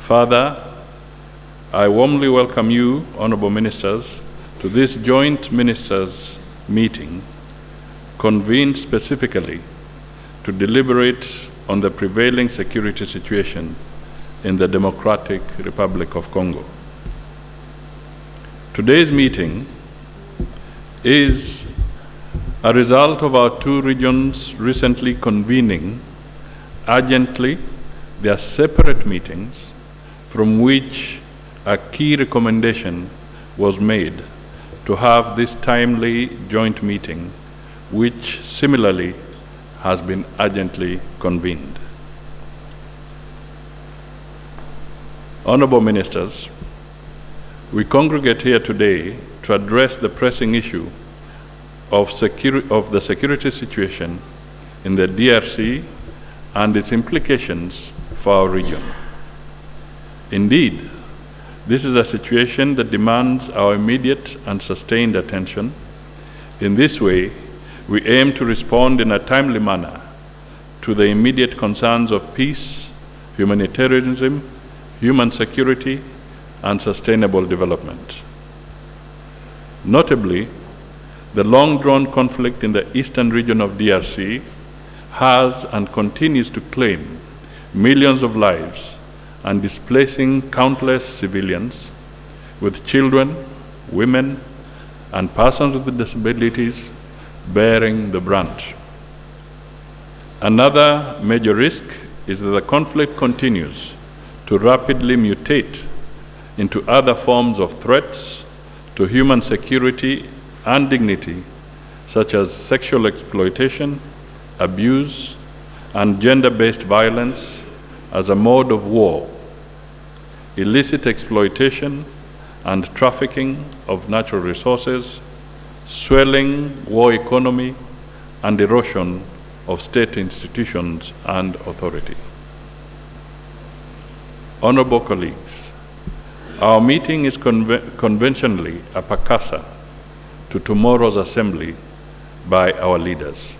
Further, I warmly welcome you, Honorable Ministers, to this joint Ministers' meeting convened specifically to deliberate on the prevailing security situation in the Democratic Republic of Congo. Today's meeting is a result of our two regions recently convening urgently their separate meetings, from which a key recommendation was made to have this timely joint meeting, which similarly has been urgently convened. Honorable Ministers, we congregate here today to address the pressing issue of the security situation in the DRC and its implications for our region. Indeed, this is a situation that demands our immediate and sustained attention. In this way, we aim to respond in a timely manner to the immediate concerns of peace, humanitarianism, human security, and sustainable development. Notably, the long-drawn conflict in the eastern region of DRC has and continues to claim millions of lives and displacing countless civilians, with children, women, and persons with disabilities bearing the brunt. Another major risk is that the conflict continues to rapidly mutate into other forms of threats to human security and dignity, such as sexual exploitation, abuse, and gender-based violence as a mode of war, illicit exploitation and trafficking of natural resources, swelling war economy, and erosion of state institutions and authority. Honorable colleagues, our meeting is conventionally a precursor to tomorrow's assembly by our leaders,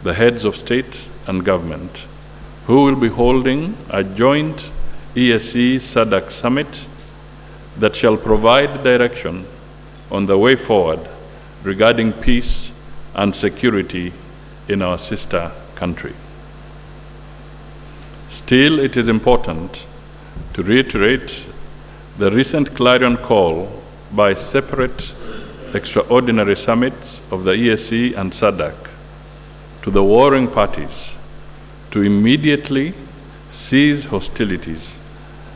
the heads of state and government, who will be holding a joint Eac-Sadc summit that shall provide direction on the way forward regarding peace and security in our sister country. Still, it is important to reiterate the recent clarion call by separate extraordinary summits of the EAC and SADC to the warring parties to immediately cease hostilities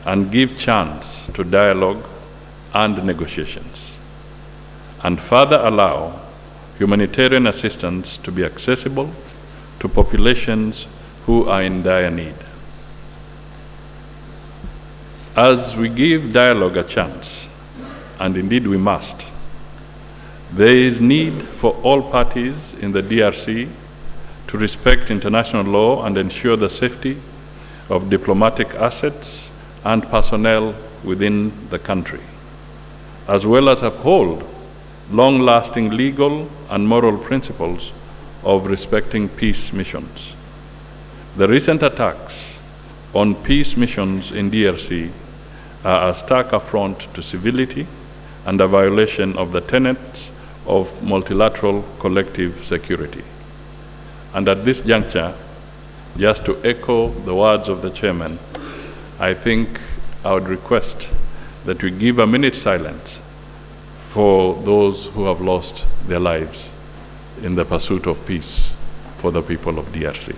and give chance to dialogue and negotiations, and further allow humanitarian assistance to be accessible to populations who are in dire need. As we give dialogue a chance, and indeed we must, there is need for all parties in the DRC to respect international law and ensure the safety of diplomatic assets and personnel within the country, as well as uphold long-lasting legal and moral principles of respecting peace missions. The recent attacks on peace missions in DRC are a stark affront to civility and a violation of the tenets of multilateral collective security. And at this juncture, just to echo the words of the chairman, I think I would request that we give a minute's silence for those who have lost their lives in the pursuit of peace for the people of DRC.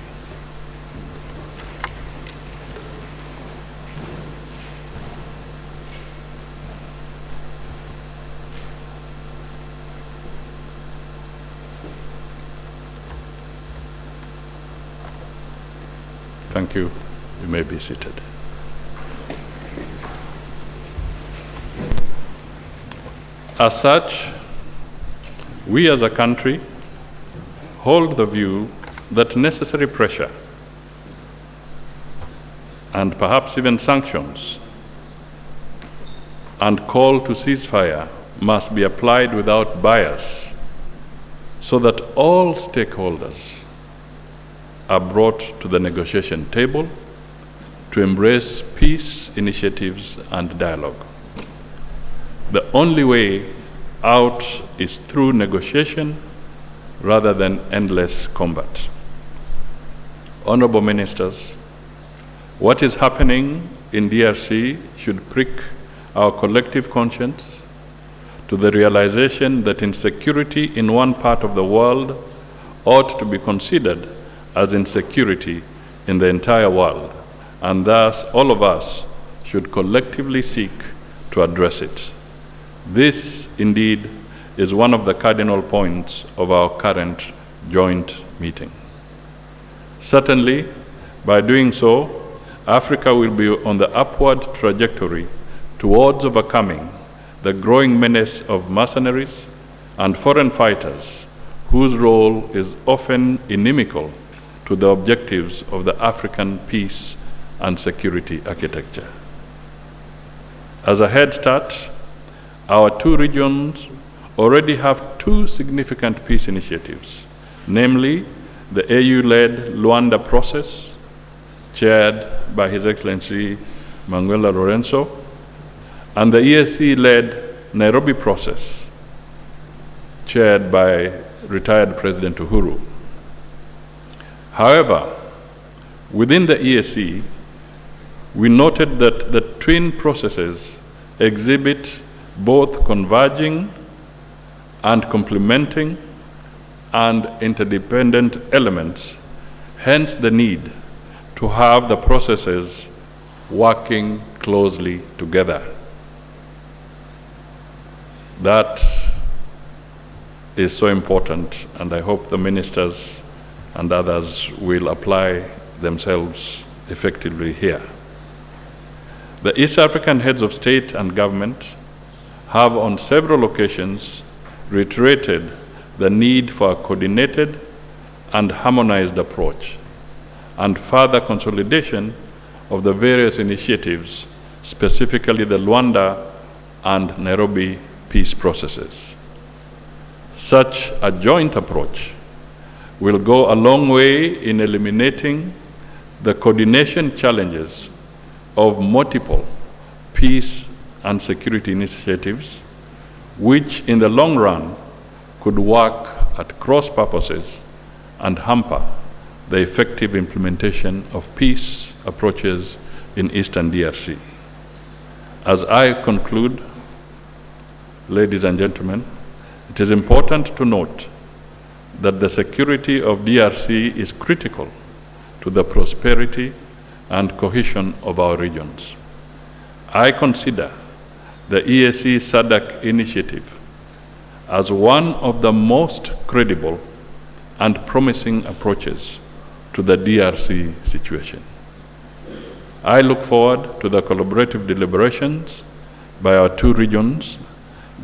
Thank you. You may be seated. As such, we as a country hold the view that necessary pressure and perhaps even sanctions and call to ceasefire must be applied without bias so that all stakeholders are brought to the negotiation table to embrace peace initiatives and dialogue. The only way out is through negotiation rather than endless combat. Honorable Ministers, what is happening in DRC should prick our collective conscience to the realization that insecurity in one part of the world ought to be considered as insecurity in the entire world, and thus all of us should collectively seek to address it. This, indeed, is one of the cardinal points of our current joint meeting. Certainly, by doing so, Africa will be on the upward trajectory towards overcoming the growing menace of mercenaries and foreign fighters, whose role is often inimical to the objectives of the African peace and security architecture. As a head start, our two regions already have two significant peace initiatives, namely the AU-led Luanda process, chaired by His Excellency Manuela Lorenzo, and the EAC-led Nairobi process, chaired by retired President Uhuru. However, within the EAC, we noted that the twin processes exhibit both converging and complementing and interdependent elements, hence the need to have the processes working closely together. That is so important, and I hope the ministers and others will apply themselves effectively here. The East African heads of state and government have on several occasions reiterated the need for a coordinated and harmonized approach and further consolidation of the various initiatives, specifically the Luanda and Nairobi peace processes. Such a joint approach will go a long way in eliminating the coordination challenges of multiple peace and security initiatives, which in the long run could work at cross purposes and hamper the effective implementation of peace approaches in Eastern DRC. As I conclude, ladies and gentlemen, it is important to note that the security of DRC is critical to the prosperity and cohesion of our regions. I consider the Eac-Sadc initiative as one of the most credible and promising approaches to the DRC situation. I look forward to the collaborative deliberations by our two regions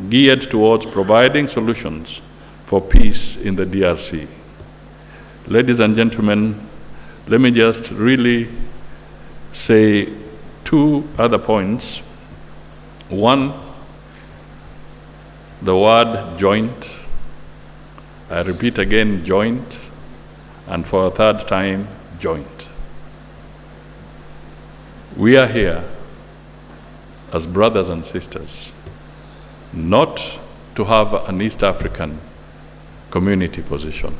geared towards providing solutions for peace in the DRC. Ladies and gentlemen, let me just really say two other points. One, the word joint. I repeat again, joint, and for a third time, joint. We are here as brothers and sisters, not to have an East African community position,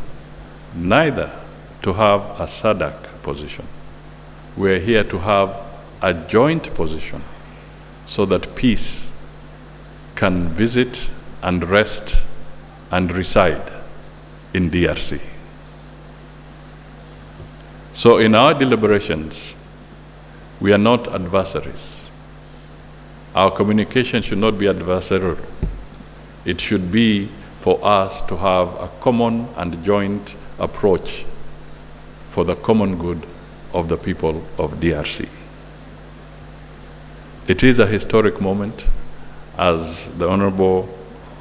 neither to have a SADC position. We are here to have a joint position so that peace can visit and rest and reside in DRC. So in our deliberations, we are not adversaries. Our communication should not be adversarial. It should be for us to have a common and joint approach for the common good of the people of DRC. It is a historic moment, as the Honorable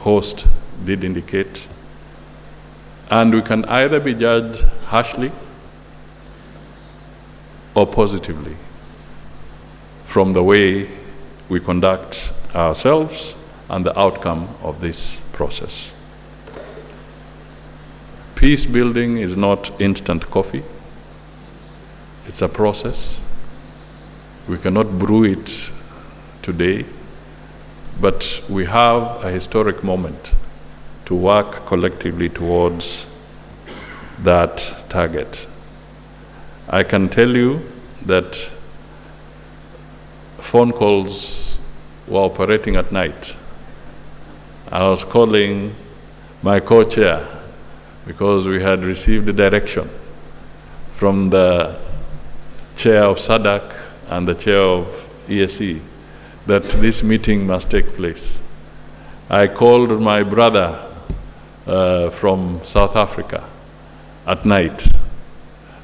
Host did indicate, and we can either be judged harshly or positively from the way we conduct ourselves and the outcome of this process. Peace building is not instant coffee. It's a process. We cannot brew it today, but we have a historic moment to work collectively towards that target. I can tell you that phone calls were operating at night. I was calling my co-chair because we had received a direction from the chair of SADC and the chair of EAC that this meeting must take place. I called my brother from South Africa at night,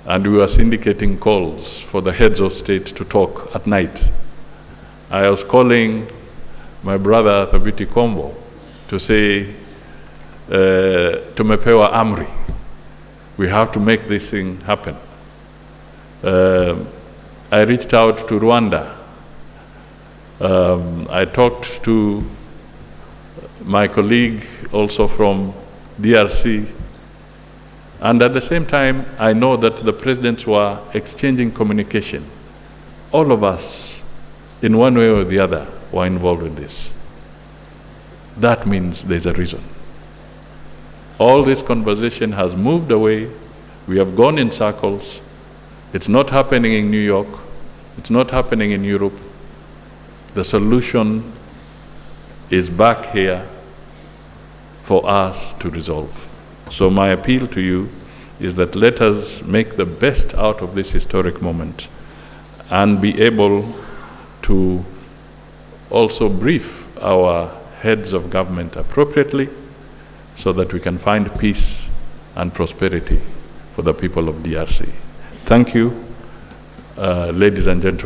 and we were syndicating calls for the heads of state to talk at night. I was calling my brother Thabiti Kombo to say, tumepewa amri, we have to make this thing happen. I reached out to Rwanda. I talked to my colleague also from DRC, and at the same time, I know that the presidents were exchanging communication. All of us, in one way or the other, were involved in this. That means there's a reason. All this conversation has moved away. We have gone in circles. It's not happening in New York. It's not happening in Europe. The solution is back here for us to resolve. So my appeal to you is that let us make the best out of this historic moment and be able to also brief our heads of government appropriately so that we can find peace and prosperity for the people of DRC. Thank you, ladies and gentlemen.